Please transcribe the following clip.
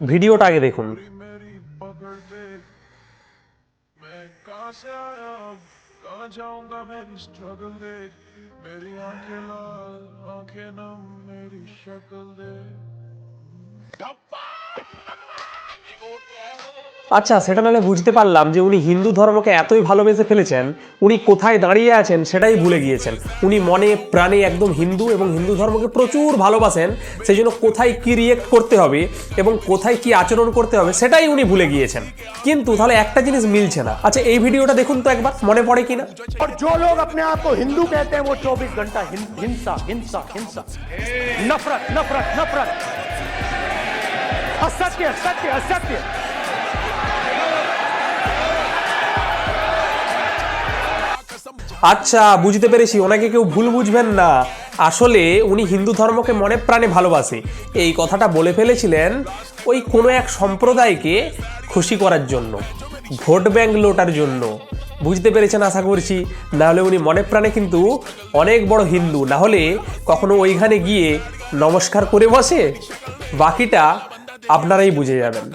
ভিডিওটা আগে দেখুন। আচ্ছা, সেটা নাহলে বুঝতে পারলাম যে উনি হিন্দু ধর্মকে এতই ভালোবেসে ফেলেছেন, উনি কোথায় দাঁড়িয়ে আছেন সেটাই ভুলে গিয়েছেন। উনি মনে প্রাণে একদম হিন্দু এবং হিন্দু ধর্মকে প্রচুর ভালোবাসেন, সেই জন্য কোথায় কি রিয়েক্ট করতে হবে এবং কোথায় কি আচরণ করতে হবে সেটাই উনি ভুলে গিয়েছেন। কিন্তু তাহলে একটা জিনিস মিলছে না। আচ্ছা, এই ভিডিওটা দেখুন তো একবার, মনে পড়ে কিনা। और जो लोग अपने आप को हिंदू कहते हैं वो 24 घंटा हिंसा हिंसा हिंसा, नफरत नफरत नफरत, असत्य सत्य असत्य। আচ্ছা, বুঝতে পেরেছি, ওনাকে কেউ ভুল বুঝবেন না। আসলে উনি হিন্দু ধর্মকে মনে প্রাণে ভালোবাসে। এই কথাটা বলে ফেলেছিলেন ওই কোনো এক সম্প্রদায়কে খুশি করার জন্য, ভোট ব্যাংক লোটার জন্য। বুঝতে পেরেছেন আশা করছি। নাহলে উনি মনে প্রাণে কিন্তু অনেক বড় হিন্দু, না হলে কখনো ওইখানে গিয়ে নমস্কার করে বসে। বাকিটা আপনারাই বুঝে যাবেন।